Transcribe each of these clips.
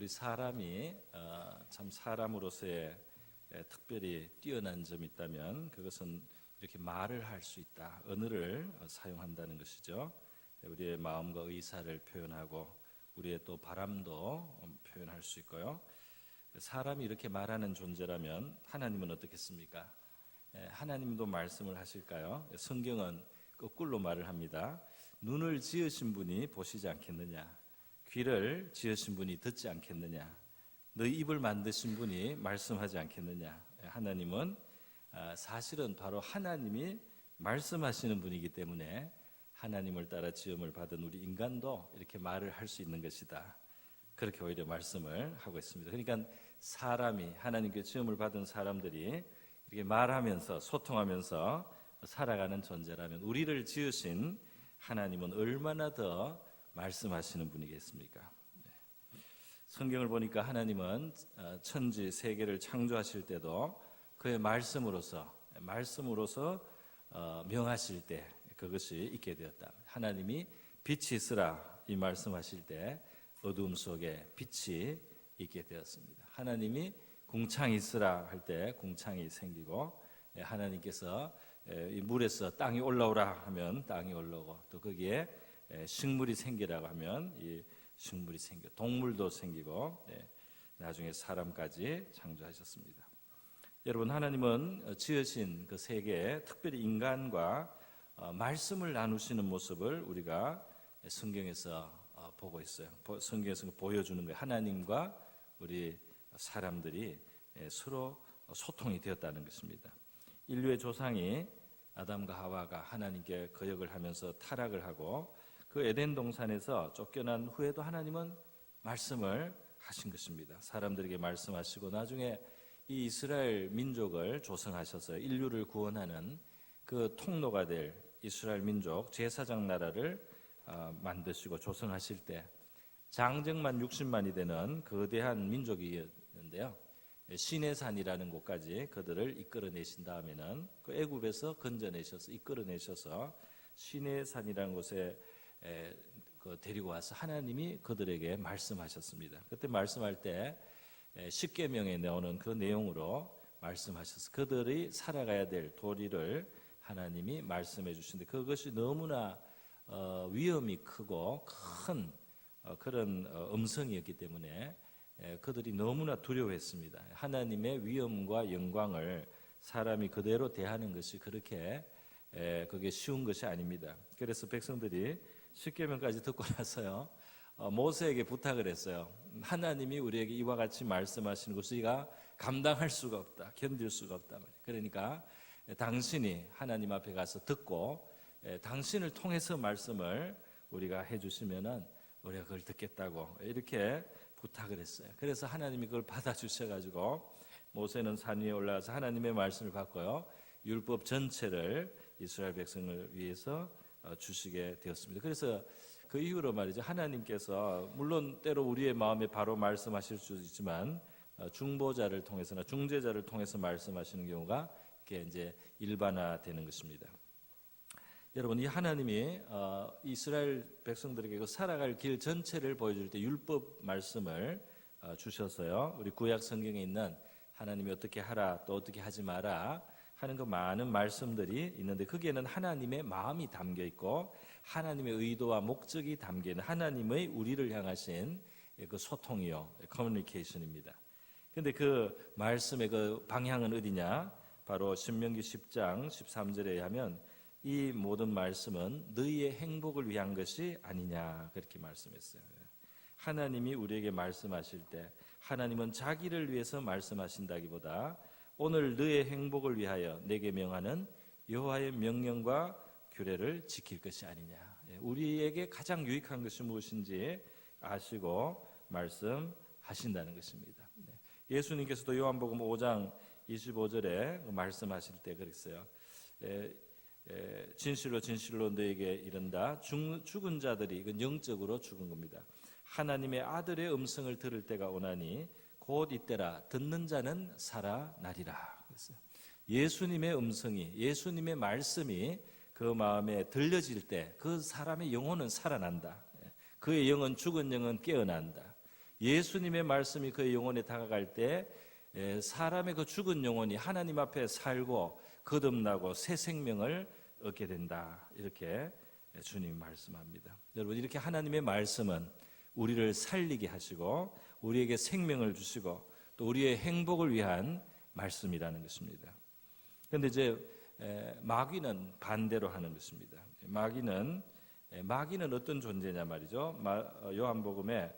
우리 사람이 참 사람으로서의 특별히 뛰어난 점이 있다면 그것은 이렇게 말을 할 수 있다, 언어를 사용한다는 것이죠. 우리의 마음과 의사를 표현하고 우리의 또 바람도 표현할 수 있고요. 사람이 이렇게 말하는 존재라면 하나님은 어떻겠습니까? 하나님도 말씀을 하실까요? 성경은 거꾸로 말을 합니다. 눈을 지으신 분이 보시지 않겠느냐? 귀를 지으신 분이 듣지 않겠느냐? 너희 입을 만드신 분이 말씀하지 않겠느냐? 하나님은 사실은 바로 하나님이 말씀하시는 분이기 때문에 하나님을 따라 지음을 받은 우리 인간도 이렇게 말을 할 수 있는 것이다. 그렇게 오히려 말씀을 하고 있습니다. 그러니까 사람이 하나님께 지음을 받은 사람들이 이렇게 말하면서 소통하면서 살아가는 존재라면 우리를 지으신 하나님은 얼마나 더 말씀하시는 분이겠습니까? 성경을 보니까 하나님은 천지 세계를 창조하실 때도 그의 말씀으로서 명하실 때 그것이 있게 되었다. 하나님이 빛이 있으라 이 말씀하실 때 어두움 속에 빛이 있게 되었습니다. 하나님이 궁창이 있으라 할 때 궁창이 생기고, 하나님께서 이 물에서 땅이 올라오라 하면 땅이 올라오고, 또 거기에 식물이 생기라고 하면 이 식물이 생겨, 동물도 생기고, 나중에 사람까지 창조하셨습니다. 여러분, 하나님은 지으신 그 세계에 특별히 인간과 말씀을 나누시는 모습을 우리가 성경에서 보고 있어요. 성경에서 보여주는 거예요. 하나님과 우리 사람들이 서로 소통이 되었다는 것입니다. 인류의 조상이 아담과 하와가 하나님께 거역을 하면서 타락을 하고 그 에덴 동산에서 쫓겨난 후에도 하나님은 말씀을 하신 것입니다. 사람들에게 말씀하시고 나중에 이 이스라엘 민족을 조성하셔서 인류를 구원하는 그 통로가 될 이스라엘 민족 제사장 나라를 만드시고 조성하실 때 장정만 60만이 되는 거대한 민족이었는데요. 시내산이라는 곳까지 그들을 이끌어내신 다음에는 그 애굽에서 건져내셔서 이끌어내셔서 시내산이라는 곳에 데리고 와서 하나님이 그들에게 말씀하셨습니다. 그때 말씀할 때 십계명에 나오는 그 내용으로 말씀하셔서 그들이 살아가야 될 도리를 하나님이 말씀해 주시는데 그것이 너무나 위험이 크고 큰 그런 음성이었기 때문에 그들이 너무나 두려워했습니다. 하나님의 위엄과 영광을 사람이 그대로 대하는 것이 그렇게 그게 쉬운 것이 아닙니다. 그래서 백성들이 십계명까지 듣고 나서요 모세에게 부탁을 했어요. 하나님이 우리에게 이와 같이 말씀하시는 것을 우리가 감당할 수가 없다, 견딜 수가 없다 말이에요. 그러니까 당신이 하나님 앞에 가서 듣고 당신을 통해서 말씀을 우리가 해주시면은 우리가 그걸 듣겠다고 이렇게 부탁을 했어요. 그래서 하나님이 그걸 받아주셔가지고 모세는 산 위에 올라가서 하나님의 말씀을 받고요 율법 전체를 이스라엘 백성을 위해서 주시게 되었습니다. 그래서 그 이후로 말이죠 하나님께서 물론 때로 우리의 마음에 바로 말씀하실 수 있지만 중보자를 통해서나 중재자를 통해서 말씀하시는 경우가 이렇게 이제 일반화되는 것입니다. 여러분, 이 하나님이 이스라엘 백성들에게 그 살아갈 길 전체를 보여줄 때 율법 말씀을 주셔서요 우리 구약 성경에 있는 하나님이 어떻게 하라 또 어떻게 하지 마라 하는 그 많은 말씀들이 있는데 거기에는 하나님의 마음이 담겨 있고 하나님의 의도와 목적이 담겨 있는 하나님의 우리를 향하신 그 소통이요 커뮤니케이션입니다. 그런데 그 말씀의 그 방향은 어디냐? 바로 신명기 10장 13절에 하면 이 모든 말씀은 너희의 행복을 위한 것이 아니냐 그렇게 말씀했어요. 하나님이 우리에게 말씀하실 때 하나님은 자기를 위해서 말씀하신다기보다 오늘 너의 행복을 위하여 내게 명하는 여호와의 명령과 규례를 지킬 것이 아니냐. 우리에게 가장 유익한 것이 무엇인지 아시고 말씀하신다는 것입니다. 예수님께서도 요한복음 5장 25절에 말씀하실 때 그랬어요. 진실로 진실로 너에게 이른다. 죽은 자들이 이건 영적으로 죽은 겁니다. 하나님의 아들의 음성을 들을 때가 오나니 곧 이때라 듣는 자는 살아나리라. 그랬어요. 예수님의 음성이 예수님의 말씀이 그 마음에 들려질 때 그 사람의 영혼은 살아난다. 그의 영은 죽은 영은 깨어난다. 예수님의 말씀이 그의 영혼에 다가갈 때 사람의 그 죽은 영혼이 하나님 앞에 살고 거듭나고 새 생명을 얻게 된다. 이렇게 주님이 말씀합니다. 여러분, 이렇게 하나님의 말씀은 우리를 살리게 하시고 우리에게 생명을 주시고 또 우리의 행복을 위한 말씀이라는 것입니다. 그런데 이제 마귀는 반대로 하는 것입니다. 마귀는 어떤 존재냐 말이죠. 요한복음에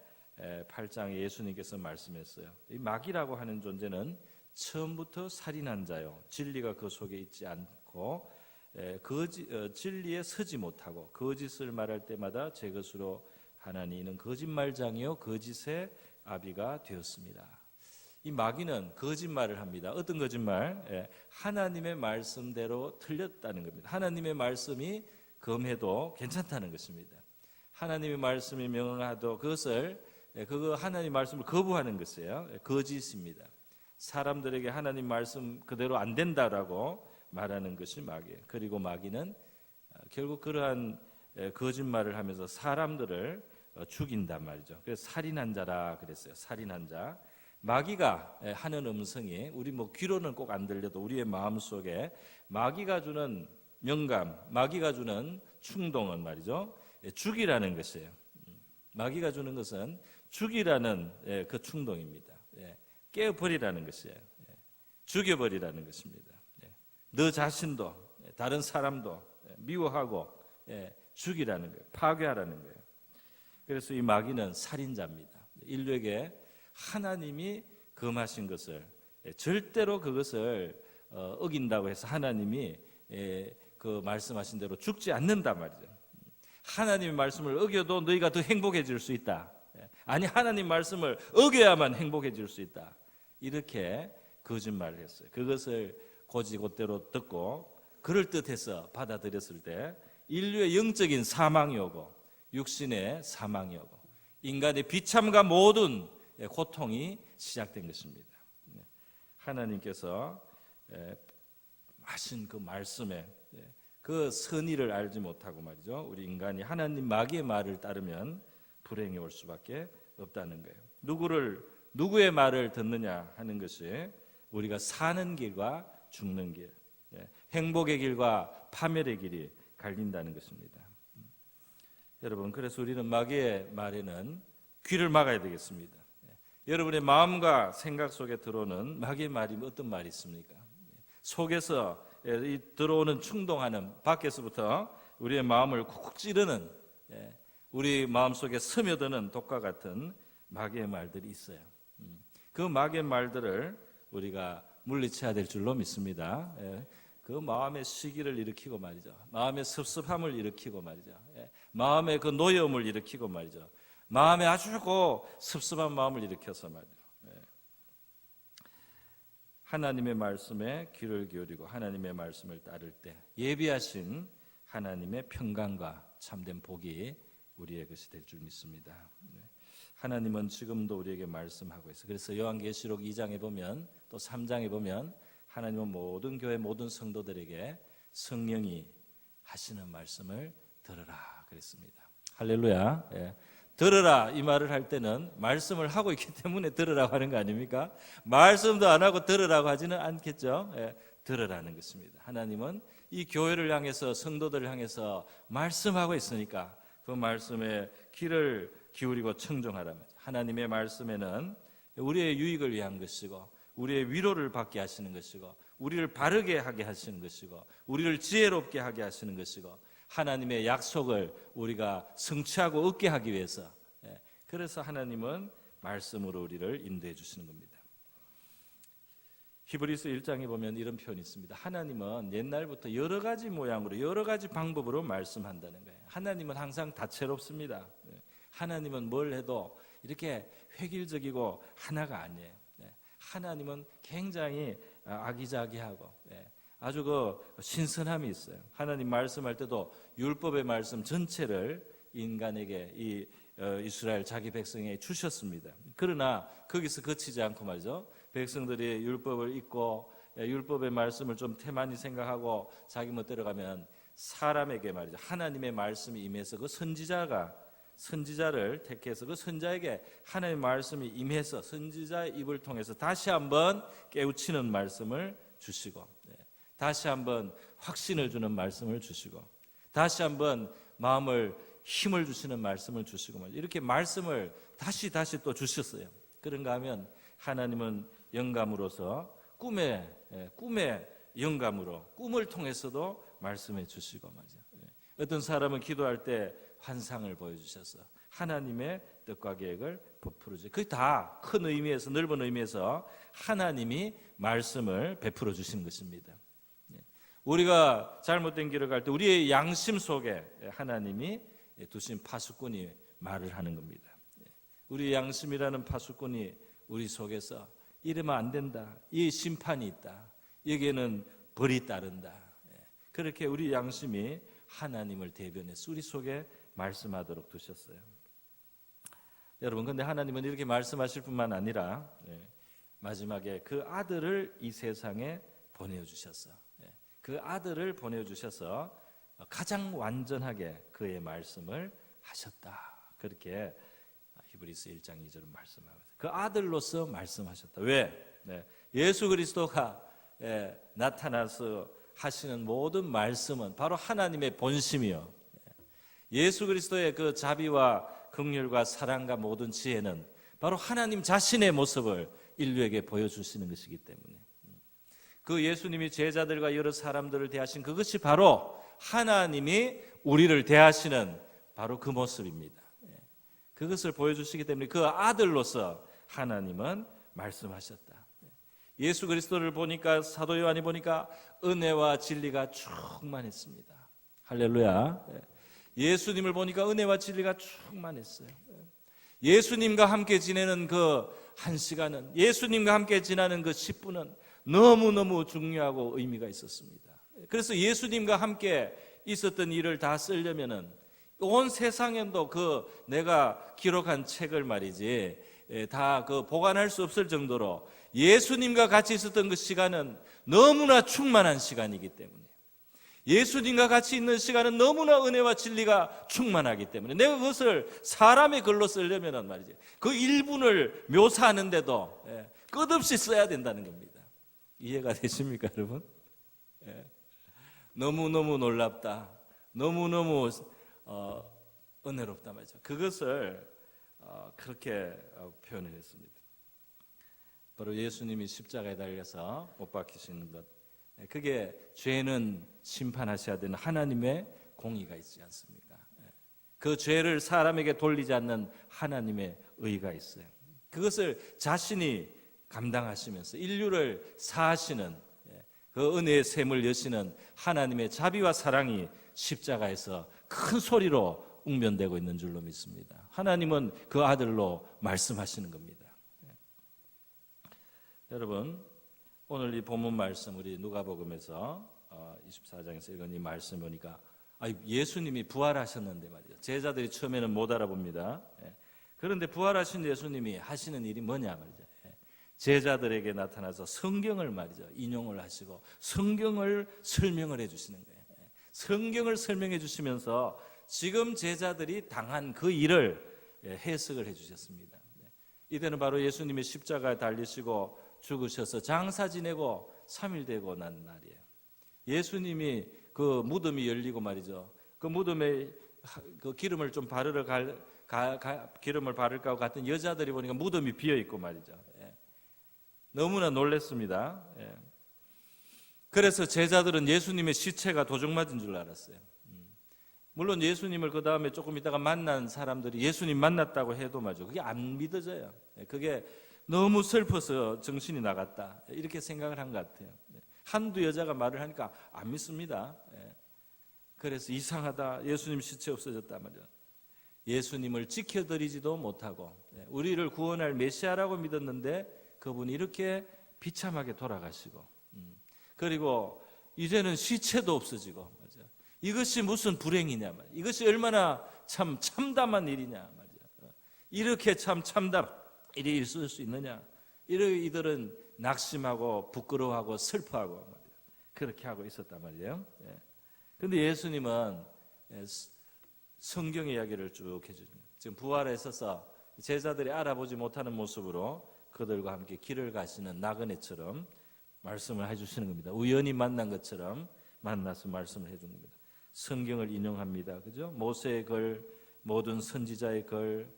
8장에 예수님께서 말씀했어요. 이 마귀라고 하는 존재는 처음부터 살인한 자요, 진리가 그 속에 있지 않고 진리에 서지 못하고 거짓을 말할 때마다 제 것으로 하나니 이는 거짓말장이요 거짓의 아비가 되었습니다. 이 마귀는 거짓말을 합니다. 어떤 거짓말? 하나님의 말씀대로 틀렸다는 겁니다. 하나님의 말씀이 검해도 괜찮다는 것입니다. 하나님의 말씀이 명하도 그거 하나님 말씀을 거부하는 것이에요. 거짓입니다. 사람들에게 하나님 말씀 그대로 안 된다라고 말하는 것이 마귀예요. 그리고 마귀는 결국 그러한 거짓말을 하면서 사람들을 죽인단 말이죠. 그래서 살인한 자라 그랬어요. 살인한 자. 마귀가 하는 음성이 우리 귀로는 꼭 안 들려도 우리의 마음속에 마귀가 주는 영감, 마귀가 주는 충동은 말이죠. 죽이라는 것이에요. 마귀가 주는 것은 죽이라는 그 충동입니다. 깨어버리라는 것이에요. 죽여버리라는 것입니다. 너 자신도 다른 사람도 미워하고 죽이라는 거예요. 파괴하라는 거예요. 그래서 이 마귀는 살인자입니다. 인류에게 하나님이 금하신 것을 절대로 그것을 어긴다고 해서 하나님이 그 말씀하신 대로 죽지 않는단 말이죠. 하나님의 말씀을 어겨도 너희가 더 행복해질 수 있다. 아니 하나님 말씀을 어겨야만 행복해질 수 있다. 이렇게 거짓말을 했어요. 그것을 곧이곧대로 듣고 그럴듯해서 받아들였을 때 인류의 영적인 사망이 오고 육신의 사망이 오고 인간의 비참과 모든 고통이 시작된 것입니다. 하나님께서 하신 그 말씀에 그 선의를 알지 못하고 말이죠. 우리 인간이 하나님 마귀의 말을 따르면 불행이 올 수밖에 없다는 거예요. 누구의 말을 듣느냐 하는 것이 우리가 사는 길과 죽는 길, 행복의 길과 파멸의 길이 갈린다는 것입니다. 여러분, 그래서 우리는 마귀의 말에는 귀를 막아야 되겠습니다. 여러분의 마음과 생각 속에 들어오는 마귀의 말이 어떤 말이 있습니까? 속에서 들어오는 충동하는 밖에서부터 우리의 마음을 쿡쿡 찌르는 우리 마음속에 스며드는 독과 같은 마귀의 말들이 있어요. 그 마귀의 말들을 우리가 물리쳐야 될 줄로 믿습니다. 그 마음의 시기를 일으키고 말이죠. 마음의 섭섭함을 일으키고 말이죠. 마음의 그 노여움을 일으키고 말이죠. 마음에 아주 섭섭한 마음을 일으켜서 말이죠. 하나님의 말씀에 귀를 기울이고 하나님의 말씀을 따를 때 예비하신 하나님의 평강과 참된 복이 우리의 것이 될 줄 믿습니다. 하나님은 지금도 우리에게 말씀하고 있어요. 그래서 요한계시록 2장에 보면 또 3장에 보면 하나님은 모든 교회 모든 성도들에게 성령이 하시는 말씀을 들으라 그랬습니다. 할렐루야. 들으라 이 말을 할 때는 말씀을 하고 있기 때문에 들으라고 하는 거 아닙니까? 말씀도 안 하고 들으라고 하지는 않겠죠. 들으라는 것입니다. 하나님은 이 교회를 향해서 성도들을 향해서 말씀하고 있으니까 그 말씀에 귀를 기울이고 청종하라면 하나님의 말씀에는 우리의 유익을 위한 것이고 우리의 위로를 받게 하시는 것이고 우리를 바르게 하게 하시는 것이고 우리를 지혜롭게 하게 하시는 것이고 하나님의 약속을 우리가 성취하고 얻게 하기 위해서 그래서 하나님은 말씀으로 우리를 인도해 주시는 겁니다. 히브리서 1장에 보면 이런 표현이 있습니다. 하나님은 옛날부터 여러 가지 모양으로 여러 가지 방법으로 말씀한다는 거예요. 하나님은 항상 다채롭습니다. 하나님은 뭘 해도 이렇게 획일적이고 하나가 아니에요. 하나님은 굉장히 아기자기하고 아주 그 신선함이 있어요. 하나님 말씀할 때도 율법의 말씀 전체를 인간에게 이 이스라엘 자기 백성에게 주셨습니다. 그러나 거기서 그치지 않고 말이죠. 백성들이 율법을 읽고 율법의 말씀을 좀 태만히 생각하고 자기 멋대로 가면 사람에게 말이죠. 하나님의 말씀이 임해서 그 선지자가 선지자를 택해서 그 선지자에게 하나님의 말씀이 임해서 선지자의 입을 통해서 다시 한번 깨우치는 말씀을 주시고, 다시 한번 확신을 주는 말씀을 주시고, 다시 한번 마음을 힘을 주시는 말씀을 주시고, 이렇게 말씀을 다시 또 주셨어요. 그런가 하면 하나님은 영감으로서 꿈의 영감으로 꿈을 통해서도 말씀해 주시고 말이죠. 어떤 사람은 기도할 때 환상을 보여주셔서 하나님의 뜻과 계획을 베풀어 주세요. 그게 다 큰 의미에서, 넓은 의미에서 하나님이 말씀을 베풀어 주시는 것입니다. 우리가 잘못된 길을 갈 때 우리의 양심 속에 하나님이 두신 파수꾼이 말을 하는 겁니다. 우리의 양심이라는 파수꾼이 우리 속에서 이러면 안 된다, 이 심판이 있다, 여기에는 벌이 따른다, 그렇게 우리 양심이 하나님을 대변해서 우리 속에 말씀하도록 두셨어요. 여러분, 근데 하나님은 이렇게 말씀하실 뿐만 아니라 마지막에 그 아들을 이 세상에 보내주셨어. 그 아들을 보내주셔서 가장 완전하게 그의 말씀을 하셨다. 그렇게 히브리서 1장 2절은 말씀합니다. 그 아들로서 말씀하셨다. 왜? 예수 그리스도가 나타나서 하시는 모든 말씀은 바로 하나님의 본심이요, 예수 그리스도의 그 자비와 긍휼과 사랑과 모든 지혜는 바로 하나님 자신의 모습을 인류에게 보여주시는 것이기 때문에, 그 예수님이 제자들과 여러 사람들을 대하신 그것이 바로 하나님이 우리를 대하시는 바로 그 모습입니다. 그것을 보여주시기 때문에 그 아들로서 하나님은 말씀하셨다. 예수 그리스도를 보니까, 사도 요한이 보니까 은혜와 진리가 충만했습니다. 할렐루야. 예수님을 보니까 은혜와 진리가 충만했어요. 예수님과 함께 지내는 그 한 시간은, 예수님과 함께 지나는 그 10분은 너무너무 중요하고 의미가 있었습니다. 그래서 예수님과 함께 있었던 일을 다 쓰려면은 온 세상에도 그 내가 기록한 책을 말이지 다 그 보관할 수 없을 정도로 예수님과 같이 있었던 그 시간은 너무나 충만한 시간이기 때문에, 예수님과 같이 있는 시간은 너무나 은혜와 진리가 충만하기 때문에 내가 그것을 사람의 글로 쓰려면 말이지 그 1분을 묘사하는데도 끝없이 써야 된다는 겁니다. 이해가 되십니까, 여러분? 너무너무 놀랍다, 너무너무 은혜롭다 말이죠. 그것을 그렇게 표현을 했습니다. 바로 예수님이 십자가에 달려서 못 박히시는 것, 그게 죄는 심판하셔야 되는 하나님의 공의가 있지 않습니까? 그 죄를 사람에게 돌리지 않는 하나님의 의가 있어요. 그것을 자신이 감당하시면서 인류를 사하시는 그 은혜의 샘을 여시는 하나님의 자비와 사랑이 십자가에서 큰 소리로 웅변되고 있는 줄로 믿습니다. 하나님은 그 아들로 말씀하시는 겁니다. 여러분, 오늘 이 본문 말씀, 우리 누가복음에서 24장에서 읽은 이 말씀 보니까 예수님이 부활하셨는데 말이죠. 제자들이 처음에는 못 알아봅니다. 그런데 부활하신 예수님이 하시는 일이 뭐냐 말이죠. 제자들에게 나타나서 성경을 말이죠, 인용을 하시고 성경을 설명을 해주시는 거예요. 성경을 설명해 주시면서 지금 제자들이 당한 그 일을 해석을 해주셨습니다. 이때는 바로 예수님이 십자가에 달리시고 죽으셔서 장사 지내고 3일 되고 난 날이에요. 예수님이 그 무덤이 열리고 말이죠, 그 무덤에 그 기름을 좀 바르러 기름을 바를까 하고 갔던 여자들이 보니까 무덤이 비어 있고 말이죠. 너무나 놀랐습니다. 그래서 제자들은 예수님의 시체가 도둑 맞은 줄 알았어요. 물론 예수님을 그 다음에 조금 있다가 만난 사람들이 예수님 만났다고 해도 말이죠, 그게 안 믿어져요. 그게 너무 슬퍼서 정신이 나갔다, 이렇게 생각을 한 것 같아요. 한두 여자가 말을 하니까 안 믿습니다. 그래서 이상하다, 예수님 시체 없어졌단 말이에요. 예수님을 지켜드리지도 못하고 우리를 구원할 메시아라고 믿었는데 그분이 이렇게 비참하게 돌아가시고, 그리고 이제는 시체도 없어지고, 이것이 무슨 불행이냐 말이야. 이것이 얼마나 참 참담한 일이냐 말이야. 이렇게 참 참담 일이 있을 수 있느냐. 이들은 낙심하고 부끄러워하고 슬퍼하고 말이야. 그렇게 하고 있었단 말이에요. 그런데 예수님은 성경 이야기를 쭉 해주죠. 지금 부활에 있어서 제자들이 알아보지 못하는 모습으로 그들과 함께 길을 가시는 나그네처럼 말씀을 해주시는 겁니다. 우연히 만난 것처럼 만나서 말씀을 해준 겁니다. 성경을 인용합니다. 그죠? 모세의 글, 모든 선지자의 글,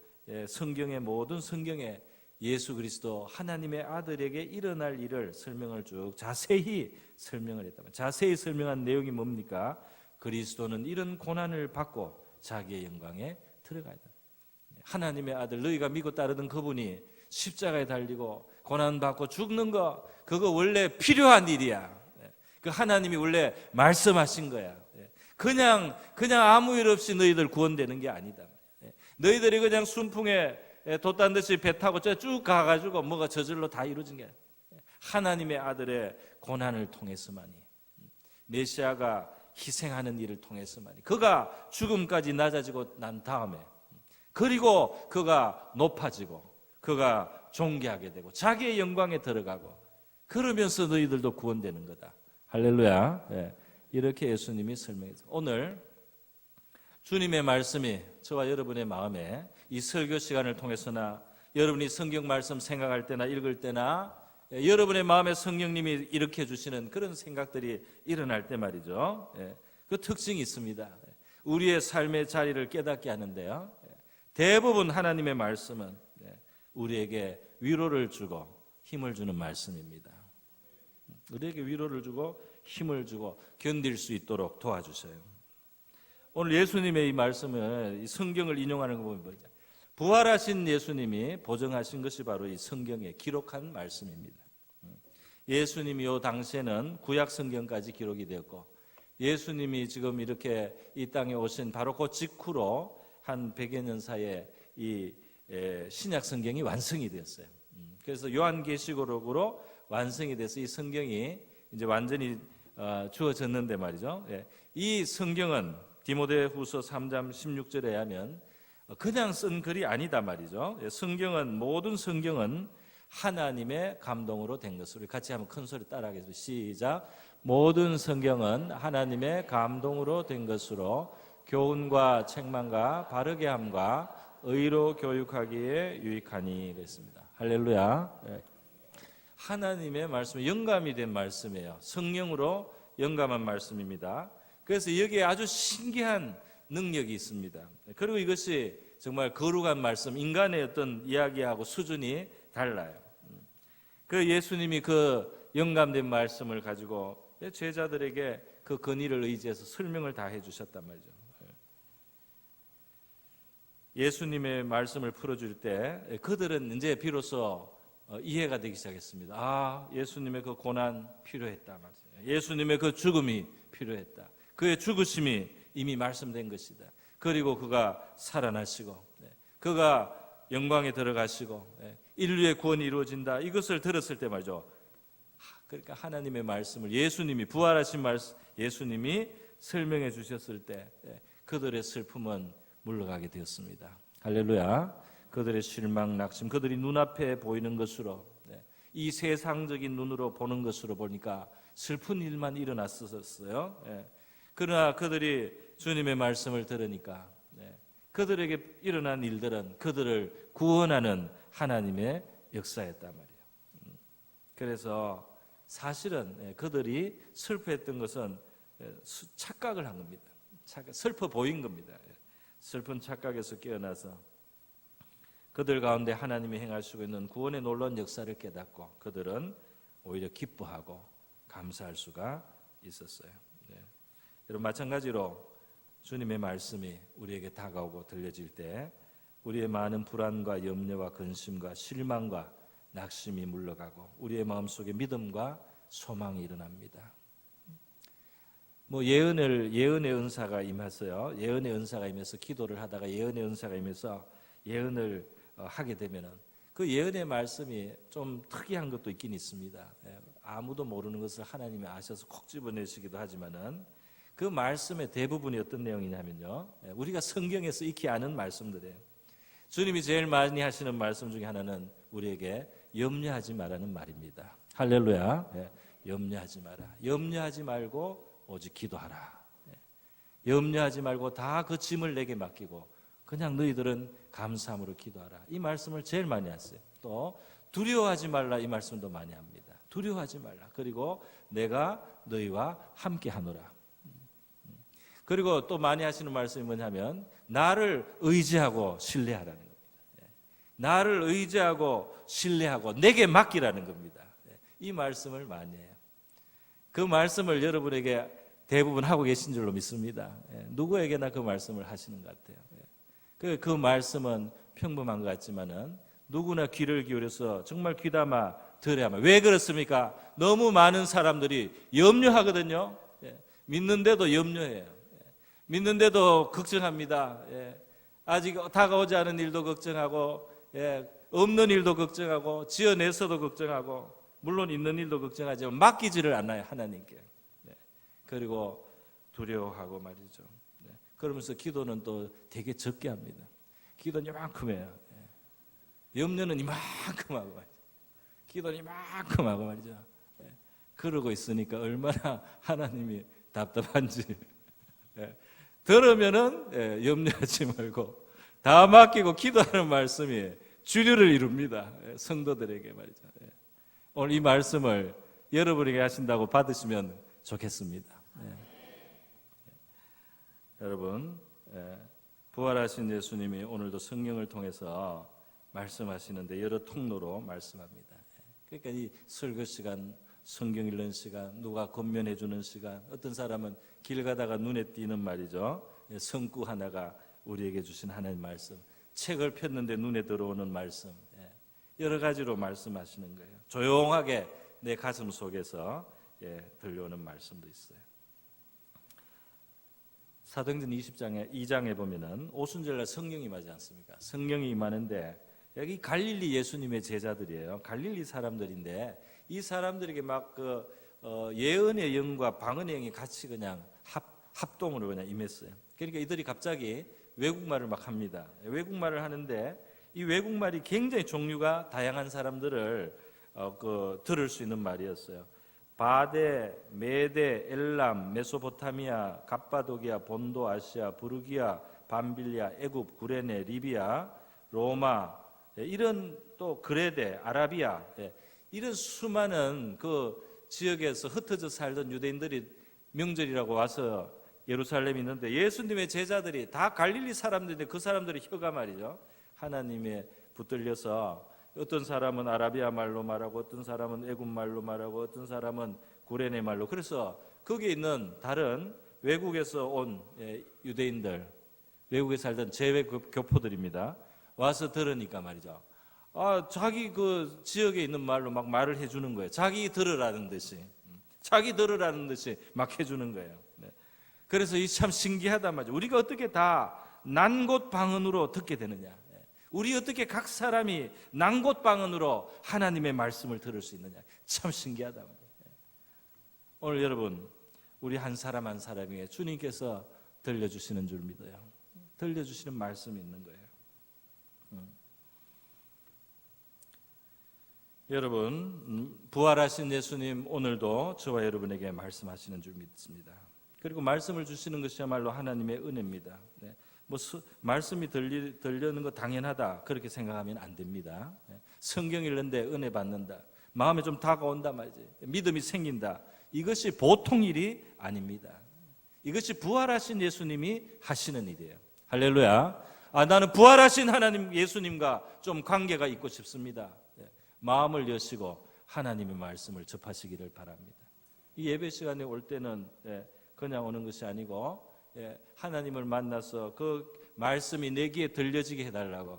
성경의 모든 성경에 예수 그리스도 하나님의 아들에게 일어날 일을 설명을 쭉 자세히 설명을 했다. 자세히 설명한 내용이 뭡니까? 그리스도는 이런 고난을 받고 자기의 영광에 들어가야 된다. 하나님의 아들, 너희가 믿고 따르던 그분이 십자가에 달리고 고난받고 죽는 거, 그거 원래 필요한 일이야. 그 하나님이 원래 말씀하신 거야. 그냥 아무 일 없이 너희들 구원되는 게 아니다. 너희들이 그냥 순풍에 돛단 듯이 배 타고 쭉 가가지고 뭐가 저절로 다 이루어진 게 아니라 하나님의 아들의 고난을 통해서만이, 메시아가 희생하는 일을 통해서만이, 그가 죽음까지 낮아지고 난 다음에, 그리고 그가 높아지고 그가 존귀하게 되고 자기의 영광에 들어가고, 그러면서 너희들도 구원되는 거다. 할렐루야. 이렇게 예수님이 설명했어요. 오늘 주님의 말씀이 저와 여러분의 마음에 이 설교 시간을 통해서나 여러분이 성경 말씀 생각할 때나 읽을 때나 여러분의 마음에 성령님이 일으켜 주시는 그런 생각들이 일어날 때 말이죠. 그 특징이 있습니다. 우리의 삶의 자리를 깨닫게 하는데요. 대부분 하나님의 말씀은 우리에게 위로를 주고 힘을 주는 말씀입니다. 우리에게 위로를 주고 힘을 주고 견딜 수 있도록 도와주세요. 오늘 예수님의 이 말씀을, 이 성경을 인용하는 거 보면 부활하신 예수님이 보정하신 것이 바로 이 성경에 기록한 말씀입니다. 예수님이 요 당시에는 구약 성경까지 기록이 되었고, 예수님이 지금 이렇게 이 땅에 오신 바로 그 직후로 한 100여 년 사이에 이 신약 성경이 완성이 되었어요. 그래서 요한계시록으로 완성이 돼서 이 성경이 이제 완전히 주어졌는데 말이죠. 이 성경은 디모데후서 3장 16절에 하면 그냥 쓴 글이 아니다 말이죠. 성경은, 모든 성경은 하나님의 감동으로 된 것으로, 같이 한번 큰 소리 따라하겠습니다. 시작. 모든 성경은 하나님의 감동으로 된 것으로 교훈과 책망과 바르게 함과 의로 교육하기에 유익하니 그랬습니다. 할렐루야. 하나님의 말씀이 영감이 된 말씀이에요. 성령으로 영감한 말씀입니다. 그래서 여기에 아주 신기한 능력이 있습니다. 그리고 이것이 정말 거룩한 말씀, 인간의 어떤 이야기하고 수준이 달라요. 그 예수님이 그 영감된 말씀을 가지고 제자들에게 그 권위를 의지해서 설명을 다 해주셨단 말이죠. 예수님의 말씀을 풀어줄 때 그들은 이제 비로소 이해가 되기 시작했습니다. 아, 예수님의 그 고난 필요했다 말이죠. 예수님의 그 죽음이 필요했다. 그의 죽으심이 이미 말씀된 것이다. 그리고 그가 살아나시고 그가 영광에 들어가시고 인류의 구원이 이루어진다. 이것을 들었을 때 말이죠. 그러니까 하나님의 말씀을 예수님이, 부활하신 말씀 예수님이 설명해 주셨을 때 그들의 슬픔은 물러가게 되었습니다. 할렐루야. 그들의 실망, 낙심, 그들이 눈앞에 보이는 것으로, 이 세상적인 눈으로 보는 것으로 보니까 슬픈 일만 일어났었어요. 그러나 그들이 주님의 말씀을 들으니까 그들에게 일어난 일들은 그들을 구원하는 하나님의 역사였단 말이에요. 그래서 사실은 그들이 슬퍼했던 것은 착각을 한 겁니다. 슬퍼 보인 겁니다. 슬픈 착각에서 깨어나서 그들 가운데 하나님이 행하시고 있는 구원의 놀라운 역사를 깨닫고 그들은 오히려 기뻐하고 감사할 수가 있었어요. 여러분, 마찬가지로 주님의 말씀이 우리에게 다가오고 들려질 때 우리의 많은 불안과 염려와 근심과 실망과 낙심이 물러가고 우리의 마음속에 믿음과 소망이 일어납니다. 예언의 은사가 임했어요. 예언의 은사가 임해서 기도를 하다가 예언의 은사가 임해서 예언을 하게 되면은 그 예언의 말씀이 좀 특이한 것도 있긴 있습니다. 아무도 모르는 것을 하나님이 아셔서 콕 집어내시기도 하지만은 그 말씀의 대부분이 어떤 내용이냐면요, 우리가 성경에서 익히 아는 말씀들이에요. 주님이 제일 많이 하시는 말씀 중에 하나는 우리에게 염려하지 말라는 말입니다. 할렐루야. 염려하지 마라. 염려하지 말고 오직 기도하라. 염려하지 말고 다 그 짐을 내게 맡기고 그냥 너희들은 감사함으로 기도하라. 이 말씀을 제일 많이 하세요. 또 두려워하지 말라 이 말씀도 많이 합니다. 두려워하지 말라. 그리고 내가 너희와 함께 하노라. 그리고 또 많이 하시는 말씀이 뭐냐면 나를 의지하고 신뢰하라는 겁니다. 나를 의지하고 신뢰하고 내게 맡기라는 겁니다. 이 말씀을 많이 해요. 그 말씀을 여러분에게 대부분 하고 계신 줄로 믿습니다. 누구에게나 그 말씀을 하시는 것 같아요. 그 말씀은 평범한 것 같지만은 누구나 귀를 기울여서 정말 귀담아 들어야만. 왜 그렇습니까? 너무 많은 사람들이 염려하거든요. 믿는데도 염려해요. 믿는데도 걱정합니다. 아직 다가오지 않은 일도 걱정하고, 없는 일도 걱정하고, 지어내서도 걱정하고, 물론 있는 일도 걱정하지만 맡기지를 않아요, 하나님께. 그리고 두려워하고 말이죠. 그러면서 기도는 또 되게 적게 합니다. 기도는 이만큼 해요. 염려는 이만큼 하고 말이죠. 기도는 이만큼 하고 말이죠. 그러고 있으니까 얼마나 하나님이 답답한지. 들으면은 염려하지 말고 다 맡기고 기도하는 말씀이 주류를 이룹니다. 성도들에게 말이죠. 오늘 이 말씀을 여러분에게 하신다고 받으시면 좋겠습니다. 여러분, 부활하신 예수님이 오늘도 성령을 통해서 말씀하시는데 여러 통로로 말씀합니다. 그러니까 이 설교 시간, 성경 읽는 시간, 누가 권면해 주는 시간, 어떤 사람은 길 가다가 눈에 띄는 말이죠. 성구 하나가 우리에게 주신 하나님 말씀, 책을 폈는데 눈에 들어오는 말씀, 여러 가지로 말씀하시는 거예요. 조용하게 내 가슴 속에서 들려오는 말씀도 있어요. 사도행전 2장에 보면은 오순절날 성령이 임하지 않습니까? 성령이 임하는데 여기 갈릴리 예수님의 제자들이에요. 갈릴리 사람들인데 이 사람들에게 막 예언의 영과 방언의 영이 같이 그냥 합동으로 그냥 임했어요. 그러니까 이들이 갑자기 외국말을 막 합니다. 외국말을 하는데 이 외국말이 굉장히 종류가 다양한 사람들을 들을 수 있는 말이었어요. 바데, 메데, 엘람, 메소포타미아, 갑바도기아, 본도, 아시아, 부르기아, 밤빌리아, 애굽, 구레네, 리비아, 로마, 이런 또 그레데, 아라비아, 이런 수많은 그 지역에서 흩어져 살던 유대인들이 명절이라고 와서 예루살렘에 있는데 예수님의 제자들이 다 갈릴리 사람들인데 그 사람들의 혀가 말이죠. 하나님에 붙들려서 어떤 사람은 아라비아 말로 말하고 어떤 사람은 애굽 말로 말하고 어떤 사람은 구레네 말로. 그래서 거기에 있는 다른 외국에서 온 유대인들, 외국에 살던 재외 교포들입니다. 와서 들으니까 말이죠. 자기 그 지역에 있는 말로 막 말을 해주는 거예요. 자기 들으라는 듯이 막 해주는 거예요. 그래서 이 참 신기하단 말이죠. 우리가 어떻게 다 난곳 방언으로 듣게 되느냐? 우리 어떻게 각 사람이 난곳 방언으로 하나님의 말씀을 들을 수 있느냐? 참 신기하단 말이에요. 오늘 여러분, 우리 한 사람 한 사람에게 주님께서 들려주시는 줄 믿어요. 들려주시는 말씀이 있는 거예요. 여러분, 부활하신 예수님 오늘도 저와 여러분에게 말씀하시는 줄 믿습니다. 그리고 말씀을 주시는 것이야말로 하나님의 은혜입니다. 말씀이 들려는 거 당연하다 그렇게 생각하면 안 됩니다. 성경 읽는데 은혜 받는다, 마음에 좀 다가온다 말이지, 믿음이 생긴다, 이것이 보통 일이 아닙니다. 이것이 부활하신 예수님이 하시는 일이에요. 할렐루야. 나는 부활하신 하나님 예수님과 좀 관계가 있고 싶습니다. 마음을 여시고 하나님의 말씀을 접하시기를 바랍니다. 이 예배 시간에 올 때는 그냥 오는 것이 아니고 하나님을 만나서 그 말씀이 내 귀에 들려지게 해달라고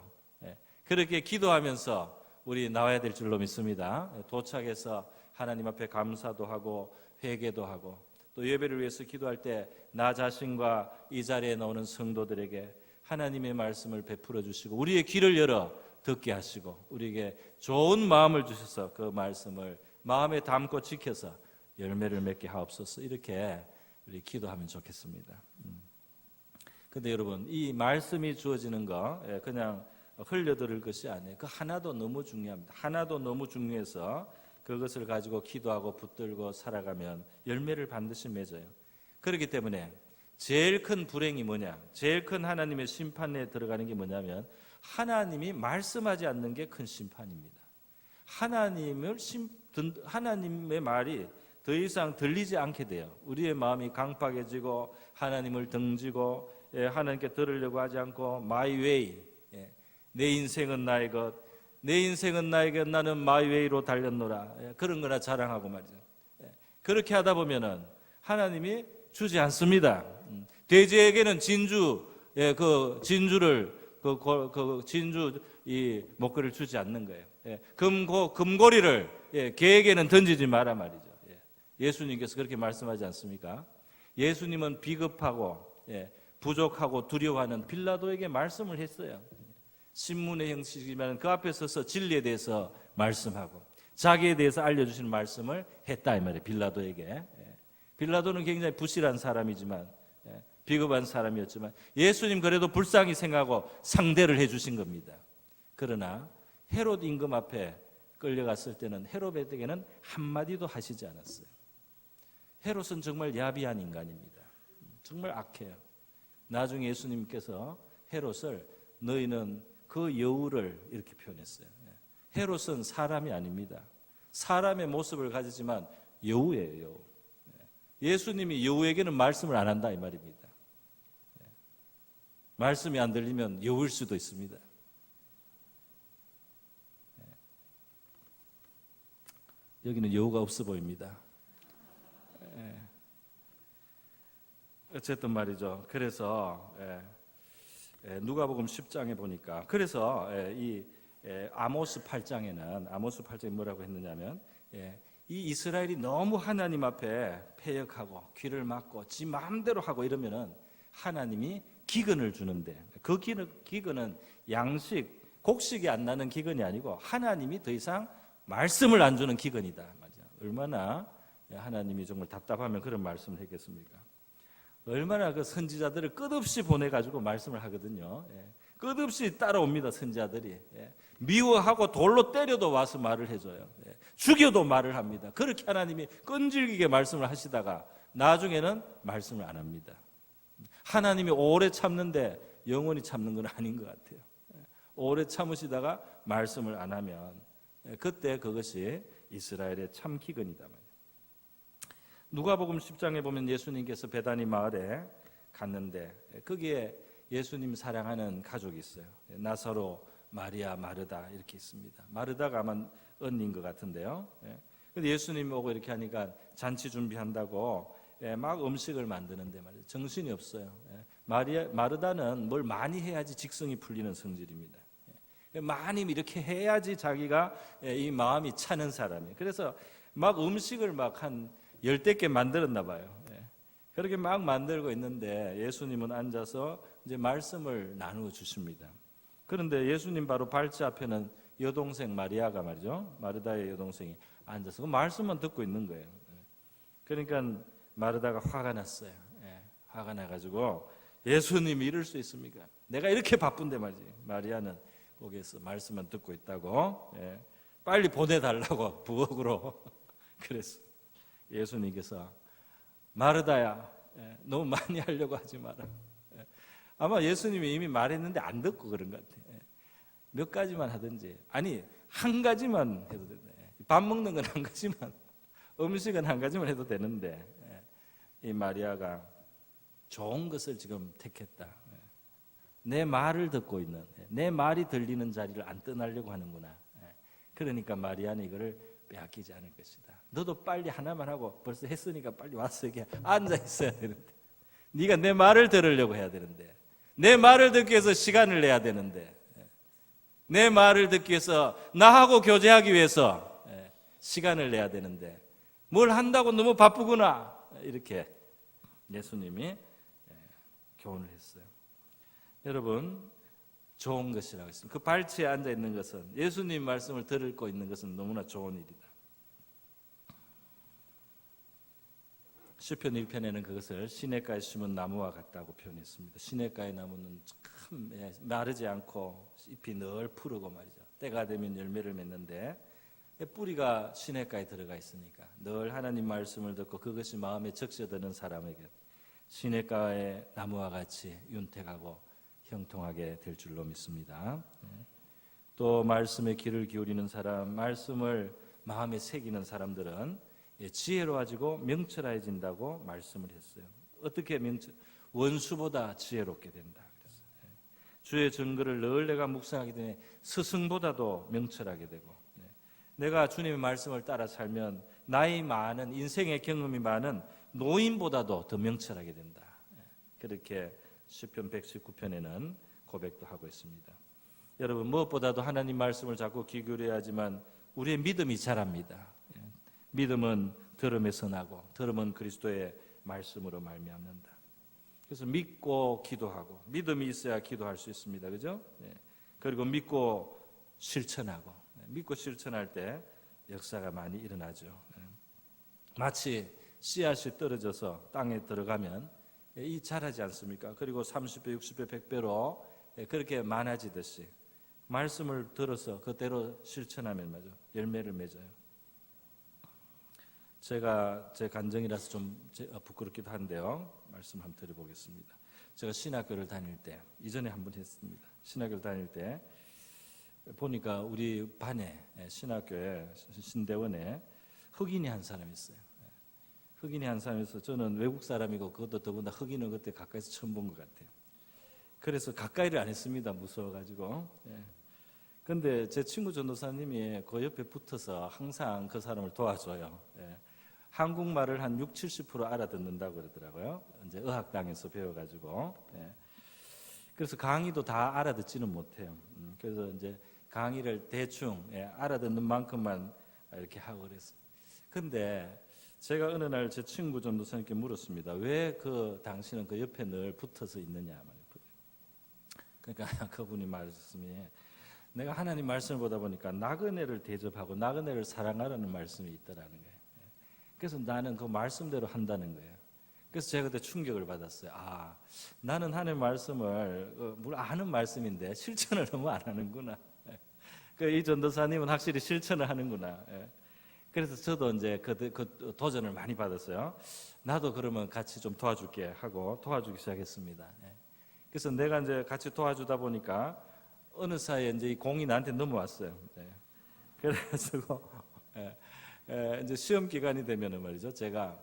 그렇게 기도하면서 우리 나와야 될 줄로 믿습니다. 도착해서 하나님 앞에 감사도 하고 회개도 하고 또 예배를 위해서 기도할 때 나 자신과 이 자리에 나오는 성도들에게 하나님의 말씀을 베풀어 주시고 우리의 귀를 열어 듣게 하시고 우리에게 좋은 마음을 주셔서 그 말씀을 마음에 담고 지켜서 열매를 맺게 하옵소서. 이렇게 우리 기도하면 좋겠습니다. 근데 여러분, 이 말씀이 주어지는 거 그냥 흘려들을 것이 아니에요. 그 하나도 너무 중요합니다. 하나도 너무 중요해서 그것을 가지고 기도하고 붙들고 살아가면 열매를 반드시 맺어요. 그렇기 때문에 제일 큰 불행이 뭐냐? 제일 큰 하나님의 심판에 들어가는 게 뭐냐면 하나님이 말씀하지 않는 게 큰 심판입니다. 하나님의 말이 더 이상 들리지 않게 돼요. 우리의 마음이 강팍해지고 하나님을 등지고 하나님께 들으려고 하지 않고 my way, 내 인생은 나의 것, 내 인생은 나의 것, 나는 my way로 달렸노라, 그런 거나 자랑하고 말이죠. 그렇게 하다 보면은 하나님이 주지 않습니다. 돼지에게는 진주, 진주 이 목걸이를 주지 않는 거예요. 금고리를 개에게는 던지지 마라 말이죠. 예수님께서 그렇게 말씀하지 않습니까? 예수님은 비겁하고 부족하고 두려워하는 빌라도에게 말씀을 했어요. 신문의 형식이면 그 앞에 서서 진리에 대해서 말씀하고 자기에 대해서 알려주시는 말씀을 했다 이 말이에요. 빌라도에게. 빌라도는 굉장히 부실한 사람이지만, 비겁한 사람이었지만 예수님 그래도 불쌍히 생각하고 상대를 해주신 겁니다. 그러나 헤롯 임금 앞에 끌려갔을 때는 헤롯에게는 한마디도 하시지 않았어요. 헤롯은 정말 야비한 인간입니다. 정말 악해요. 나중에 예수님께서 헤롯을 너희는 그 여우를 이렇게 표현했어요. 헤롯은 사람이 아닙니다. 사람의 모습을 가지지만 여우예요, 여우. 예수님이 여우에게는 말씀을 안 한다 이 말입니다. 말씀이 안 들리면 여우일 수도 있습니다. 여기는 여우가 없어 보입니다. 어쨌든 말이죠. 그래서 누가복음 10장에 보니까 그래서 이 아모스 8장에 뭐라고 했느냐면 이 이스라엘이 너무 하나님 앞에 패역하고 귀를 막고 지 마음대로 하고 이러면은 하나님이 기근을 주는데 그 기근은 양식, 곡식이 안 나는 기근이 아니고 하나님이 더 이상 말씀을 안 주는 기근이다. 맞아. 얼마나 하나님이 정말 답답하면 그런 말씀을 했겠습니까? 얼마나 그 선지자들을 끝없이 보내가지고 말씀을 하거든요. 끝없이 따라옵니다, 선지자들이. 미워하고 돌로 때려도 와서 말을 해줘요. 죽여도 말을 합니다. 그렇게 하나님이 끈질기게 말씀을 하시다가 나중에는 말씀을 안 합니다. 하나님이 오래 참는데 영원히 참는 건 아닌 것 같아요. 오래 참으시다가 말씀을 안 하면 그때 그것이 이스라엘의 참 기근이다. 누가복음 10장에 보면 예수님께서 베다니 마을에 갔는데 거기에 예수님 사랑하는 가족이 있어요. 나사로, 마리아, 마르다 이렇게 있습니다. 마르다가 아마 언니인 것 같은데요. 근데 예수님 오고 이렇게 하니까 잔치 준비한다고 막 음식을 만드는데 말이죠. 정신이 없어요. 마르다는 뭘 많이 해야지 직성이 풀리는 성질입니다. 많이 이렇게 해야지 자기가 이 마음이 차는 사람이에요. 그래서 막 음식을 막 한 10개 만들었나 봐요. 그렇게 막 만들고 있는데 예수님은 앉아서 이제 말씀을 나누어 주십니다. 그런데 예수님 바로 발치 앞에는 여동생 마리아가 말이죠. 마르다의 여동생이 앉아서 그 말씀만 듣고 있는 거예요. 그러니까 마르다가 화가 났어요. 화가 나가지고 예수님이 이럴 수 있습니까? 내가 이렇게 바쁜데 말이지. 마리아는 거기에서 말씀만 듣고 있다고. 빨리 보내달라고 부엌으로 그랬어. 예수님께서 마르다야, 너무 많이 하려고 하지 마라. 아마 예수님이 이미 말했는데 안 듣고 그런 것 같아요. 몇 가지만 하든지, 아니 한 가지만 해도 된다. 밥 먹는 건 한 가지만, 음식은 한 가지만 해도 되는데 이 마리아가 좋은 것을 지금 택했다. 내 말을 듣고 있는, 내 말이 들리는 자리를 안 떠나려고 하는구나. 그러니까 마리아는 이거를 빼앗기지 않을 것이다. 너도 빨리 하나만 하고 벌써 했으니까 빨리 와서 여기 앉아 있어야 되는데, 네가 내 말을 들으려고 해야 되는데, 내 말을 듣기 위해서 시간을 내야 되는데, 내 말을 듣기 위해서 나하고 교제하기 위해서 시간을 내야 되는데 뭘 한다고 너무 바쁘구나. 이렇게 예수님이 교훈을 했어요. 여러분, 좋은 것이라고 했습니다. 그 발치에 앉아 있는 것은, 예수님 말씀을 들고 있는 것은 너무나 좋은 일이다. 시편 1편에는 그것을 시냇가에 심은 나무와 같다고 표현했습니다. 시냇가의 나무는 참 마르지 않고 잎이 늘 푸르고 말이죠. 때가 되면 열매를 맺는데 뿌리가 시냇가에 들어가 있으니까 늘 하나님 말씀을 듣고 그것이 마음에 적셔드는 사람에게 시냇가의 나무와 같이 윤택하고 형통하게 될 줄로 믿습니다. 또 말씀에 귀를 기울이는 사람, 말씀을 마음에 새기는 사람들은 지혜로워지고 명철해진다고 말씀을 했어요. 어떻게 원수보다 지혜롭게 된다. 주의 증거를 늘 내가 묵상하게 되니 스승보다도 명철하게 되고, 내가 주님의 말씀을 따라 살면 나이 많은, 인생의 경험이 많은 노인보다도 더 명철하게 된다. 그렇게 시편 119편에는 고백도 하고 있습니다. 여러분, 무엇보다도 하나님 말씀을 자꾸 귀 기울여야 하지만 우리의 믿음이 자랍니다. 믿음은 들음에서 나고 들음은 그리스도의 말씀으로 말미암는다. 그래서 믿고 기도하고, 믿음이 있어야 기도할 수 있습니다. 그죠? 그리고 믿고 실천하고, 믿고 실천할 때 역사가 많이 일어나죠. 마치 씨앗이 떨어져서 땅에 들어가면 이 자라지 않습니까? 그리고 30배, 60배, 100배로 그렇게 많아지듯이 말씀을 들어서 그대로 실천하면 맞아 열매를 맺어요. 제가 제 간증이라서 좀 부끄럽기도 한데요. 말씀 한번 드려보겠습니다. 제가 신학교를 다닐 때, 이전에 한번 했습니다. 신학교를 다닐 때 보니까 우리 반에, 신학교에, 신대원에 흑인이 한 사람이 있어요. 흑인이 한 사람이 있어서 저는 외국 사람이고 그것도 더군다나 흑인은 그때 가까이서 처음 본 것 같아요. 그래서 가까이를 안 했습니다. 무서워가지고. 근데 제 친구 전도사님이 그 옆에 붙어서 항상 그 사람을 도와줘요. 한국말을 한 60-70% 알아듣는다고 그러더라고요. 이제 의학당에서 배워가지고. 그래서 강의도 다 알아듣지는 못해요. 그래서 이제 강의를 대충 알아듣는 만큼만 이렇게 하고 그랬어요. 근데 제가 어느 날 제 친구 전도사님께 물었습니다. 왜 당신은 그 옆에 늘 붙어서 있느냐 말이에요. 그러니까 그분이 말씀이, 내가 하나님 말씀을 보다 보니까 나그네를 대접하고 나그네를 사랑하라는 말씀이 있더라는 거예요. 그래서 나는 그 말씀대로 한다는 거예요. 그래서 제가 그때 충격을 받았어요. 나는 하나님 말씀을 물론 아는 말씀인데 실천을 너무 안 하는구나. 이 전도사님은 확실히 실천을 하는구나. 그래서 저도 이제 그 도전을 많이 받았어요. 나도 그러면 같이 좀 도와줄게 하고 도와주기 시작했습니다. 그래서 내가 이제 같이 도와주다 보니까 어느 사이에 이제 이 공이 나한테 넘어왔어요. 그래가지고 이제 시험 기간이 되면은 말이죠. 제가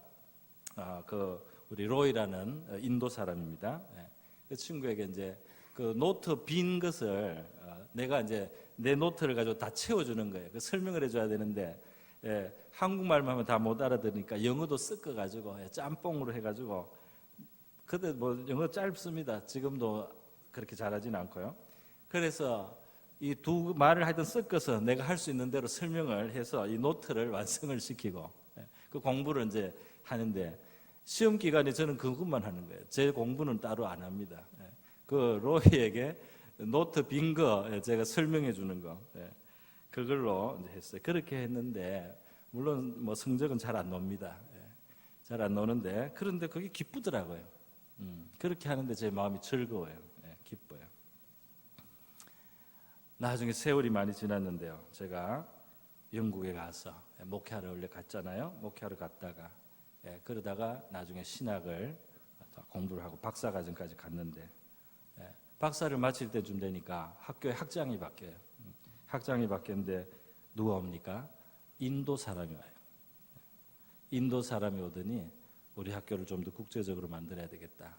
우리 로이라는 인도 사람입니다. 그 친구에게 이제 그 노트 빈 것을 내가 이제 내 노트를 가지고 다 채워주는 거예요. 그 설명을 해줘야 되는데 한국말만 하면 다 못 알아들으니까 영어도 섞어가지고 짬뽕으로 해가지고, 그때 뭐 영어 짧습니다. 지금도 그렇게 잘하지는 않고요. 그래서 이 두 말을 하여튼 섞어서 내가 할 수 있는 대로 설명을 해서 이 노트를 완성을 시키고 그 공부를 이제 하는데, 시험 기간에 저는 그것만 하는 거예요. 제 공부는 따로 안 합니다. 그 로이에게 노트 빈 거 제가 설명해 주는 거, 그걸로 이제 했어요. 그렇게 했는데 물론 뭐 성적은 잘 안 나옵니다. 잘 안 나오는데, 그런데 그게 기쁘더라고요. 그렇게 하는데 제 마음이 즐거워요. 기뻐요. 나중에 세월이 많이 지났는데요. 제가 영국에 가서 목회하러 원래 갔잖아요. 목회하러 갔다가 그러다가 나중에 신학을 공부를 하고 박사과정까지 갔는데, 박사를 마칠 때쯤 되니까 학교에 학장이 바뀌어요. 학장이 바뀌었는데 누가 옵니까? 인도 사람이 와요. 인도 사람이 오더니 우리 학교를 좀 더 국제적으로 만들어야 되겠다.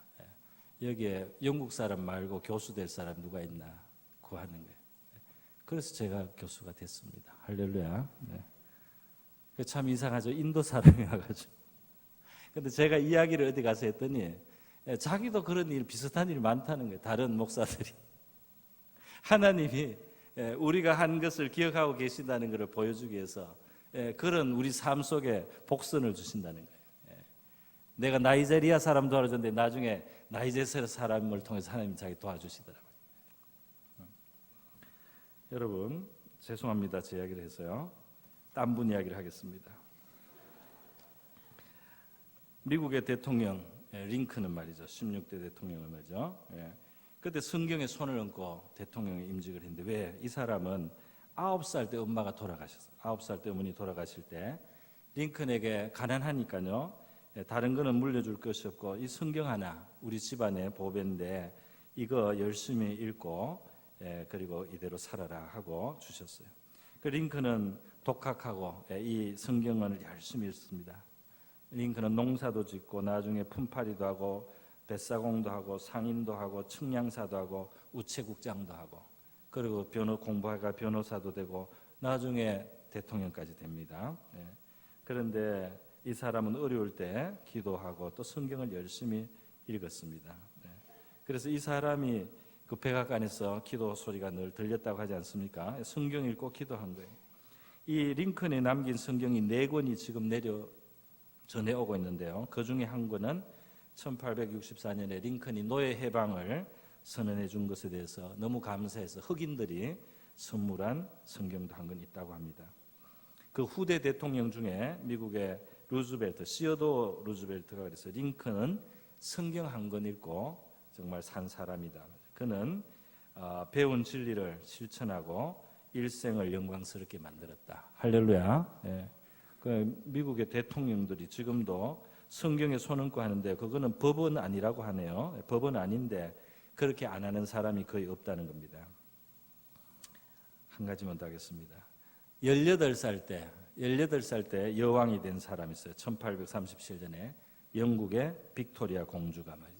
여기에 영국 사람 말고 교수 될 사람 누가 있나 구하는 거예요. 그래서 제가 교수가 됐습니다. 할렐루야. 참 이상하죠. 인도 사람이 와가지고. 근데 제가 이야기를 어디 가서 했더니 자기도 그런 일, 비슷한 일 많다는 거예요. 다른 목사들이. 하나님이 우리가 한 것을 기억하고 계신다는 것을 보여주기 위해서 그런 우리 삶 속에 복선을 주신다는 거예요. 내가 나이제리아 사람 도와줬는데 나중에 나이제리아 사람을 통해서 하나님이 자기 도와주시더라고요. 여러분, 죄송합니다. 제 이야기를 해서요. 딴 분 이야기를 하겠습니다. 미국의 대통령 링컨은 말이죠. 16대 대통령은 말이죠. 그때 성경에 손을 얹고 대통령에 임직을 했는데, 왜? 이 사람은 9살 때 엄마가 돌아가셨어요. 9살 때 어머니 돌아가실 때 링컨에게 가난하니까요, 다른 거는 물려줄 것이 없고 이 성경 하나 우리 집안의 보배인데 이거 열심히 읽고 그리고 이대로 살아라 하고 주셨어요. 그 링컨은 독학하고 이 성경을 열심히 읽습니다. 링컨은 농사도 짓고 나중에 품팔이도 하고 뱃사공도 하고 상인도 하고 측량사도 하고 우체국장도 하고 그리고 공부하다가 변호사도 되고 나중에 대통령까지 됩니다. 그런데 이 사람은 어려울 때 기도하고 또 성경을 열심히 읽었습니다. 그래서 이 사람이 그 백악관에서 기도 소리가 늘 들렸다고 하지 않습니까? 성경 읽고 기도한 거예요. 이 링컨이 남긴 성경이 4권이 지금 전해오고 있는데요. 그 중에 한 권은 1864년에 링컨이 노예 해방을 선언해 준 것에 대해서 너무 감사해서 흑인들이 선물한 성경도 한 권 있다고 합니다. 그 후대 대통령 중에 미국의 루즈벨트, 시어도 루즈벨트가 그래서 링컨은 성경 한 권 읽고 정말 산 사람이다. 그는 배운 진리를 실천하고 일생을 영광스럽게 만들었다. 할렐루야. 그 미국의 대통령들이 지금도 성경에 손 얹고 하는데 그거는 법은 아니라고 하네요. 법은 아닌데 그렇게 안 하는 사람이 거의 없다는 겁니다. 한 가지만 더 하겠습니다. 18살 때 여왕이 된 사람이 있어요. 1837년에 영국의 빅토리아 공주가 말이죠.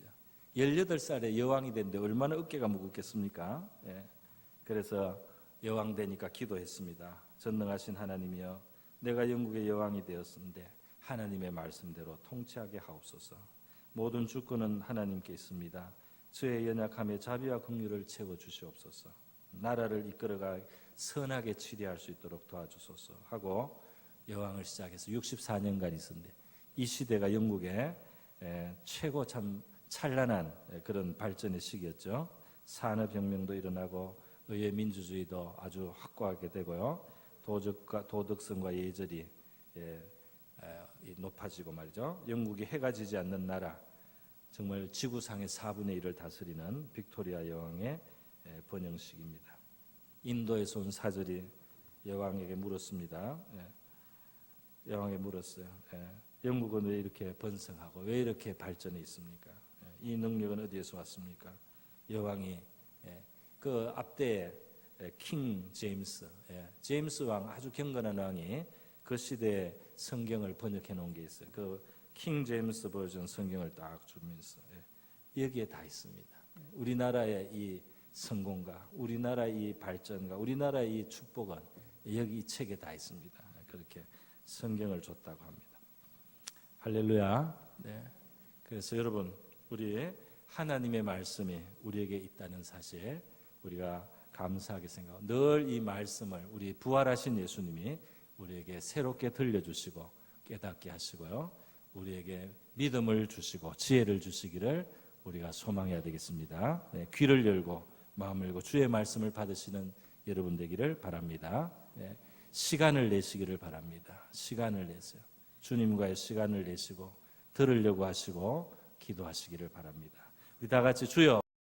18살에 여왕이 됐는데 얼마나 어깨가 무겁겠습니까? 그래서 여왕 되니까 기도했습니다. 전능하신 하나님이여, 내가 영국의 여왕이 되었는데 하나님의 말씀대로 통치하게 하옵소서. 모든 주권은 하나님께 있습니다. 저의 연약함에 자비와 긍휼을 채워 주시옵소서. 나라를 이끌어가 선하게 치리할 수 있도록 도와주소서 하고 여왕을 시작해서 64년간 있었는데 이 시대가 영국의 최고 참 찬란한 그런 발전의 시기였죠. 산업혁명도 일어나고 의회 민주주의도 아주 확고하게 되고요. 도덕성과 예절이 높아지고 말이죠. 영국이 해가 지지 않는 나라, 정말 지구상의 4분의 1을 다스리는 빅토리아 여왕의 번영식입니다. 인도에서 온 사절이 여왕에게 물었습니다. 여왕에 물었어요. 영국은 왜 이렇게 번성하고 왜 이렇게 발전해 있습니까? 이 능력은 어디에서 왔습니까? 여왕이 그 앞대에 킹 제임스 왕, 아주 경건한 왕이 그 시대에 성경을 번역해 놓은 게 있어요. 그 킹 제임스 버전 성경을 딱 주면서 여기에 다 있습니다. 우리나라의 이 성공과 우리나라의 이 발전과 우리나라의 이 축복은 여기 이 책에 다 있습니다. 그렇게 성경을 줬다고 합니다. 할렐루야. 그래서 여러분, 우리 하나님의 말씀이 우리에게 있다는 사실 우리가 감사하게 생각하고 늘 이 말씀을 우리 부활하신 예수님이 우리에게 새롭게 들려주시고 깨닫게 하시고요. 우리에게 믿음을 주시고 지혜를 주시기를 우리가 소망해야 되겠습니다. 귀를 열고 마음을 열고 주의 말씀을 받으시는 여러분 되기를 바랍니다. 시간을 내시기를 바랍니다. 시간을 내세요. 주님과의 시간을 내시고 들으려고 하시고 기도하시기를 바랍니다. 우리 다 같이 주여